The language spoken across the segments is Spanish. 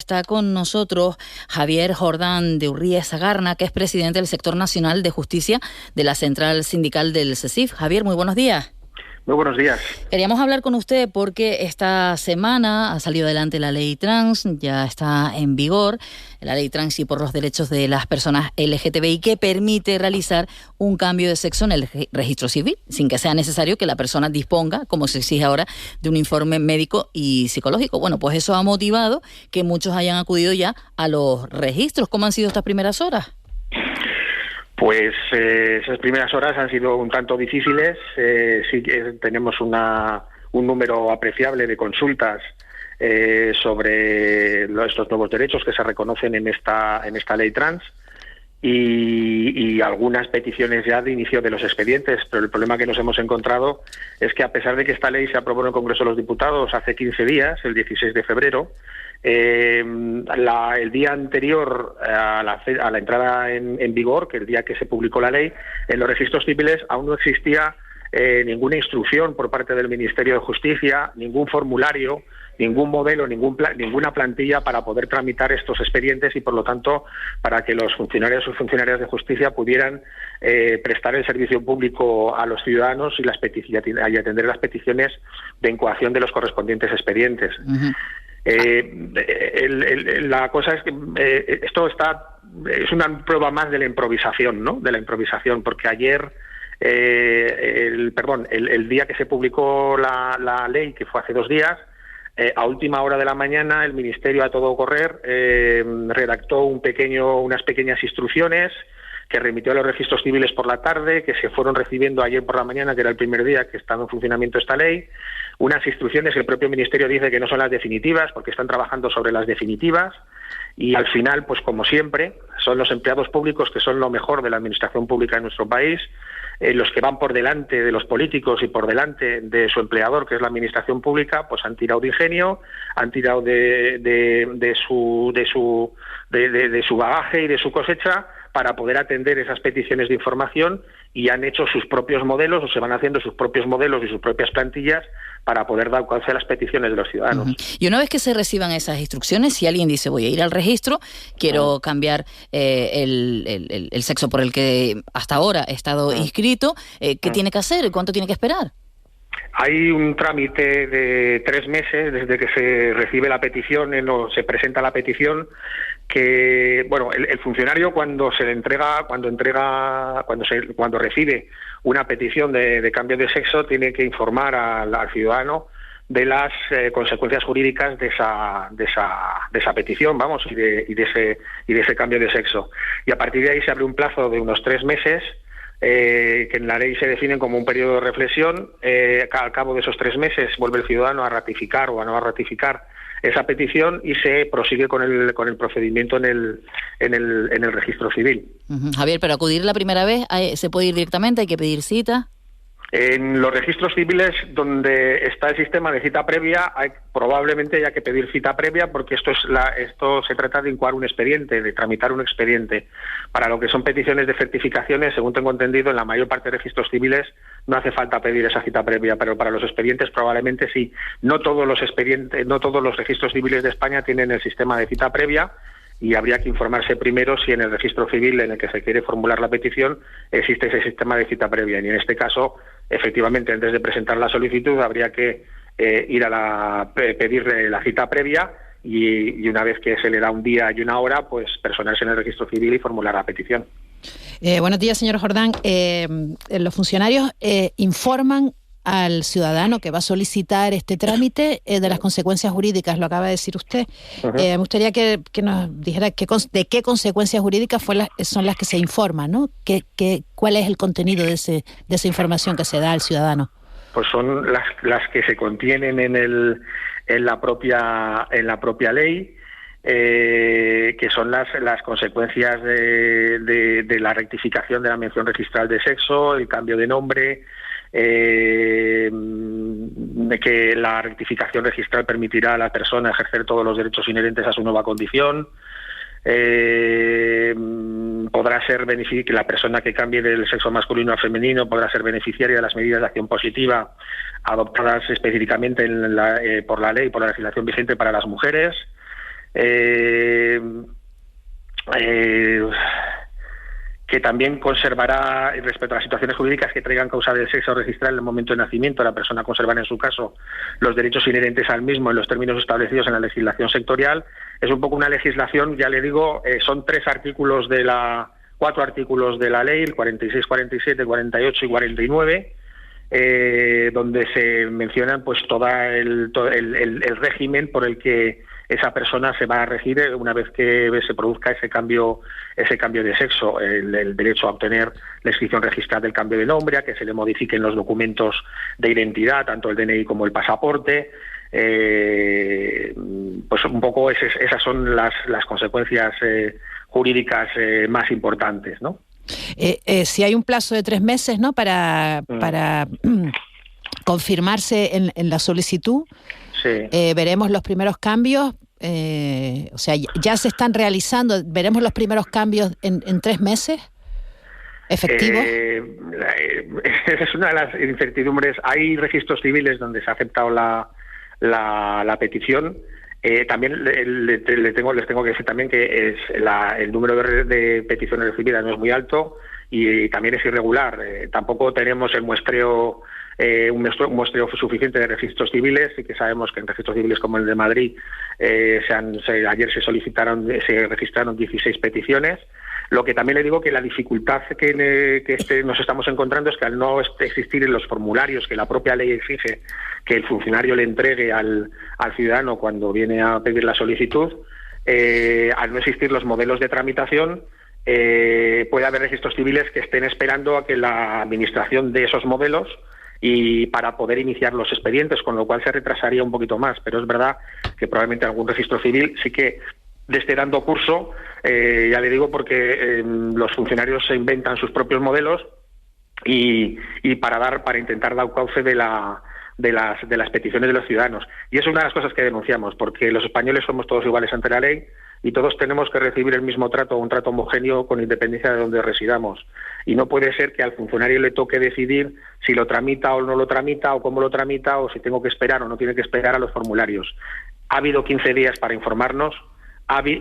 Está con nosotros Javier Jordán de Urría Sagarna, que es presidente del Sector Nacional de Justicia de la Central Sindical del CESIF. Javier, muy buenos días. Muy buenos días. Queríamos hablar con usted porque esta semana ha salido adelante la ley trans, ya está en vigor, la ley trans y por los derechos de las personas LGTBI, que permite realizar un cambio de sexo en el registro civil, sin que sea necesario que la persona disponga, como se exige ahora, de un informe médico y psicológico. Bueno, pues eso ha motivado que muchos hayan acudido ya a los registros. ¿Cómo han sido estas primeras horas? Pues esas primeras horas han sido un tanto difíciles. Sí que tenemos un número apreciable de consultas sobre estos nuevos derechos que se reconocen en esta ley trans y algunas peticiones ya de inicio de los expedientes, pero el problema que nos hemos encontrado es que, a pesar de que esta ley se aprobó en el Congreso de los Diputados hace 15 días, el 16 de febrero, el día anterior a la entrada en vigor, que el día que se publicó la ley, en los registros civiles aún no existía ninguna instrucción por parte del Ministerio de Justicia, ningún formulario, ningún modelo, ninguna plantilla para poder tramitar estos expedientes y, por lo tanto, para que los funcionarios y funcionarias de justicia pudieran prestar el servicio público a los ciudadanos y atender las peticiones de incoación de los correspondientes expedientes. Uh-huh. La cosa es que esto es una prueba más de la improvisación, ¿no? De la improvisación, porque ayer, el día que se publicó la ley, que fue hace 2 días, a última hora de la mañana, el Ministerio, a todo correr, redactó unas pequeñas instrucciones que remitió a los registros civiles por la tarde, que se fueron recibiendo ayer por la mañana, que era el primer día que estaba en funcionamiento esta ley. Unas instrucciones que el propio Ministerio dice que no son las definitivas, porque están trabajando sobre las definitivas, y al final, pues como siempre, son los empleados públicos, que son lo mejor de la administración pública en nuestro país, los que van por delante de los políticos y por delante de su empleador, que es la administración pública, pues han tirado de ingenio, han tirado de su bagaje y de su cosecha para poder atender esas peticiones de información, y han hecho sus propios modelos, o se van haciendo sus propios modelos y sus propias plantillas para poder dar cauce a las peticiones de los ciudadanos. Uh-huh. Y una vez que se reciban esas instrucciones, si alguien dice voy a ir al registro, quiero cambiar el sexo por el que hasta ahora he estado inscrito, ¿qué tiene que hacer? ¿Cuánto tiene que esperar? Hay un trámite de 3 meses desde que se recibe la petición o se presenta la petición, que bueno, el funcionario cuando recibe una petición de cambio de sexo tiene que informar al ciudadano de las consecuencias jurídicas de esa petición, vamos, y de ese cambio de sexo. Y a partir de ahí se abre un plazo de unos 3 meses, que en la ley se definen como un periodo de reflexión. Al cabo de esos 3 meses vuelve el ciudadano a ratificar o a no ratificar esa petición y se prosigue con el procedimiento en el registro civil. Uh-huh. Javier, pero acudir la primera vez, ¿se puede ir directamente? ¿Hay que pedir cita? En los registros civiles, donde está el sistema de cita previa, probablemente haya que pedir cita previa, porque esto se trata de incoar un expediente, de tramitar un expediente. Para lo que son peticiones de certificaciones, según tengo entendido, en la mayor parte de registros civiles no hace falta pedir esa cita previa, pero para los expedientes probablemente sí. No todos los registros civiles de España tienen el sistema de cita previa, y habría que informarse primero si en el registro civil en el que se quiere formular la petición existe ese sistema de cita previa. Y en este caso, efectivamente, antes de presentar la solicitud habría que pedirle la cita previa, y una vez que se le da un día y una hora, pues personarse en el registro civil y formular la petición. Buenos días, señor Jordán. Los funcionarios informan al ciudadano que va a solicitar este trámite de las consecuencias jurídicas, lo acaba de decir usted. Uh-huh. Me gustaría que nos dijera de qué consecuencias jurídicas son las que se informan, ¿no? ¿Cuál es el contenido de esa información que se da al ciudadano? Pues son las que se contienen en la propia ley, que son las consecuencias de la rectificación de la mención registral de sexo, el cambio de nombre, que la rectificación registral permitirá a la persona ejercer todos los derechos inherentes a su nueva condición. Podrá ser que la persona que cambie del sexo masculino a femenino podrá ser beneficiaria de las medidas de acción positiva adoptadas específicamente por la ley, por la legislación vigente para las mujeres. que también conservará, respecto a las situaciones jurídicas que traigan causa del sexo registral en el momento de nacimiento, la persona conservará en su caso los derechos inherentes al mismo en los términos establecidos en la legislación sectorial. Es un poco una legislación, ya le digo, son 4 artículos de la ley, el 46, 47, 48 y 49, donde se mencionan pues todo el régimen por el que esa persona se va a regir una vez que se produzca ese cambio de sexo, el derecho a obtener la inscripción registrada del cambio de nombre, a que se le modifiquen los documentos de identidad, tanto el DNI como el pasaporte. Pues un poco esas son las consecuencias jurídicas más importantes, ¿no? Si hay un plazo de 3 meses, ¿no?, para confirmarse en la solicitud, sí. Veremos los primeros cambios, o sea, ya se están realizando, veremos los primeros cambios en 3 meses efectivos. Es una de las incertidumbres. Hay registros civiles donde se ha aceptado la petición. También les tengo que decir también que el número de peticiones recibidas no es muy alto y también es irregular. Tampoco tenemos el muestreo un muestreo suficiente de registros civiles, y que sabemos que en registros civiles como el de Madrid ayer se registraron 16 peticiones. Lo que también le digo que la dificultad que nos estamos encontrando es que al no existir en los formularios que la propia ley exige que el funcionario le entregue al ciudadano cuando viene a pedir la solicitud, al no existir los modelos de tramitación, puede haber registros civiles que estén esperando a que la administración dé esos modelos y para poder iniciar los expedientes, con lo cual se retrasaría un poquito más. Pero es verdad que probablemente algún registro civil sí que esté dando curso, ya le digo, porque los funcionarios se inventan sus propios modelos y para intentar dar cauce de las peticiones de los ciudadanos. Y es una de las cosas que denunciamos, porque los españoles somos todos iguales ante la ley y todos tenemos que recibir el mismo trato, un trato homogéneo con independencia de donde residamos. Y no puede ser que al funcionario le toque decidir si lo tramita o no lo tramita, o cómo lo tramita, o si tengo que esperar o no tiene que esperar a los formularios. Ha habido 15 días para informarnos. Hay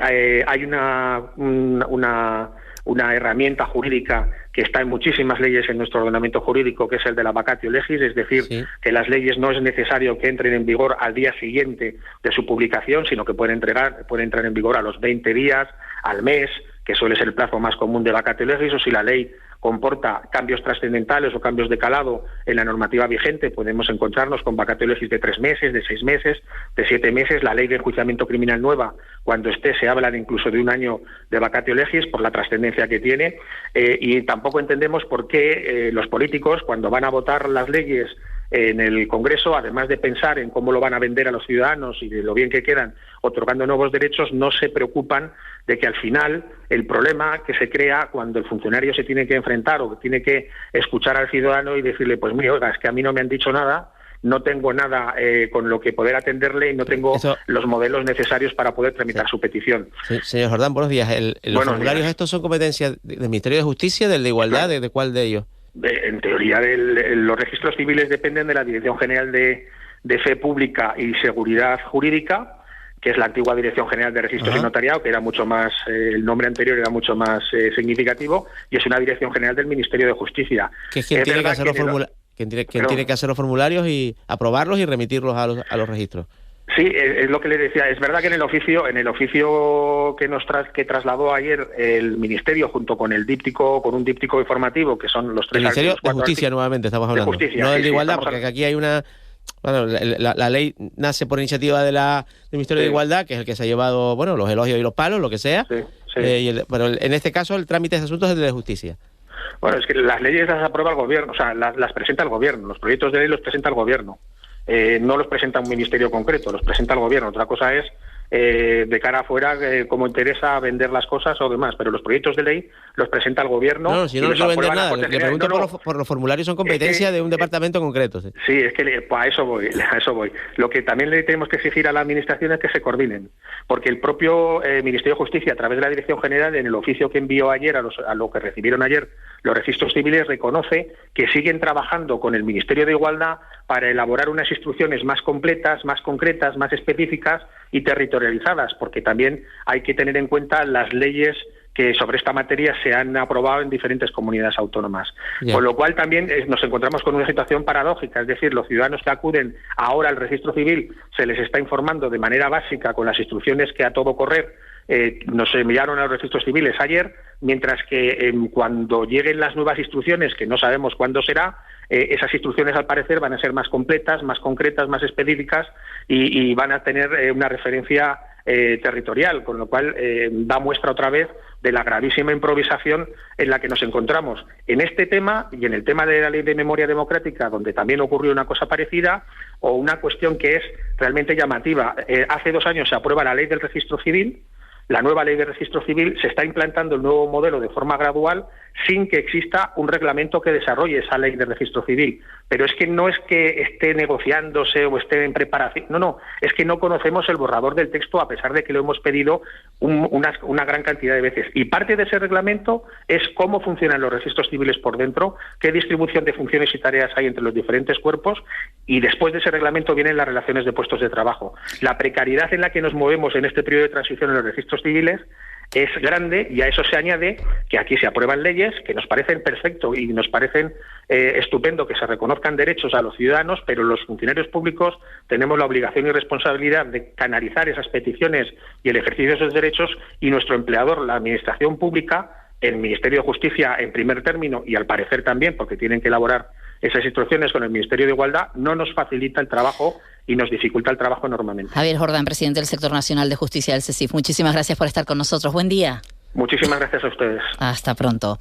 una herramienta jurídica que está en muchísimas leyes en nuestro ordenamiento jurídico, que es el de la vacatio legis, es decir, sí, que las leyes no es necesario que entren en vigor al día siguiente de su publicación, sino que pueden entrar en vigor a los 20 días, al mes, que suele ser el plazo más común de vacatio legis, o si la ley comporta cambios trascendentales o cambios de calado en la normativa vigente, podemos encontrarnos con vacatio legis de 3 meses, de 6 meses, de 7 meses. La ley de enjuiciamiento criminal nueva, cuando se habla incluso de 1 año de vacatio legis por la trascendencia que tiene, y tampoco entendemos por qué los políticos, cuando van a votar las leyes en el Congreso, además de pensar en cómo lo van a vender a los ciudadanos y de lo bien que quedan otorgando nuevos derechos, no se preocupan de que al final el problema que se crea cuando el funcionario se tiene que enfrentar o que tiene que escuchar al ciudadano y decirle, pues mira, oiga, es que a mí no me han dicho nada, no tengo nada con lo que poder atenderle y no tengo los modelos necesarios para poder tramitar su petición. Sí, señor Jordán, buenos días. ¿Los formularios estos son competencia del Ministerio de Justicia, del de Igualdad, de cuál de ellos? En teoría, los registros civiles dependen de la Dirección General de Fe Pública y Seguridad Jurídica, que es la antigua Dirección General de Registros y Notariado, que era mucho más, el nombre anterior era mucho más significativo, y es una Dirección General del Ministerio de Justicia. Que es quien tiene que hacer tiene que hacer los formularios y aprobarlos y remitirlos a los registros. Sí, es lo que le decía. Es verdad que en el oficio que trasladó ayer el Ministerio junto con un díptico informativo, que son los 3 artículos. El Ministerio de Justicia, nuevamente estamos hablando. De justicia, no del de Igualdad, porque aquí hay una... Bueno, la ley nace por iniciativa del Ministerio de Igualdad, que es el que se ha llevado, los elogios y los palos, lo que sea. Pero en este caso el trámite de asuntos es el de Justicia. Bueno, es que las leyes las aprueba el Gobierno, o sea, las presenta el Gobierno. Los proyectos de ley los presenta el Gobierno. No los presenta un ministerio concreto, los presenta el Gobierno. Otra cosa es de cara afuera cómo interesa vender las cosas o demás, pero los proyectos de ley los presenta el Gobierno. No, si no quiero vender nada, le pregunto por los formularios, son competencia de un departamento concreto. Sí, es que a eso voy. Lo que también le tenemos que exigir a la Administración es que se coordinen, porque el propio Ministerio de Justicia, a través de la Dirección General, en el oficio que envió ayer a lo que recibieron ayer los registros civiles, reconoce que siguen trabajando con el Ministerio de Igualdad para elaborar unas instrucciones más completas, más concretas, más específicas y territoriales territorializadas, porque también hay que tener en cuenta las leyes que sobre esta materia se han aprobado en diferentes comunidades autónomas. Yeah. Con lo cual también nos encontramos con una situación paradójica, es decir, los ciudadanos que acuden ahora al registro civil se les está informando de manera básica con las instrucciones que a todo correr nos enviaron a los registros civiles ayer, mientras que cuando lleguen las nuevas instrucciones, que no sabemos cuándo será, esas instrucciones al parecer van a ser más completas, más concretas, más específicas y van a tener una referencia territorial, con lo cual da muestra otra vez de la gravísima improvisación en la que nos encontramos en este tema y en el tema de la Ley de Memoria Democrática, donde también ocurrió una cosa parecida, o una cuestión que es realmente llamativa. Hace 2 años se aprueba la Ley del Registro Civil. La nueva ley de registro civil, se está implantando el nuevo modelo de forma gradual sin que exista un reglamento que desarrolle esa ley de registro civil. Pero es que no es que esté negociándose o esté en preparación, no, es que no conocemos el borrador del texto a pesar de que lo hemos pedido una gran cantidad de veces. Y parte de ese reglamento es cómo funcionan los registros civiles por dentro, qué distribución de funciones y tareas hay entre los diferentes cuerpos, y después de ese reglamento vienen las relaciones de puestos de trabajo. La precariedad en la que nos movemos en este periodo de transición en los registros civiles es grande, y a eso se añade que aquí se aprueban leyes que nos parecen perfecto y nos parecen estupendo que se reconozcan derechos a los ciudadanos, pero los funcionarios públicos tenemos la obligación y responsabilidad de canalizar esas peticiones y el ejercicio de esos derechos, y nuestro empleador, la Administración Pública, el Ministerio de Justicia en primer término, y al parecer también, porque tienen que elaborar esas instrucciones con el Ministerio de Igualdad, no nos facilita el trabajo y nos dificulta el trabajo enormemente. Javier Jordán, presidente del Sector Nacional de Justicia del CESIF, muchísimas gracias por estar con nosotros. Buen día. Muchísimas gracias a ustedes. Hasta pronto.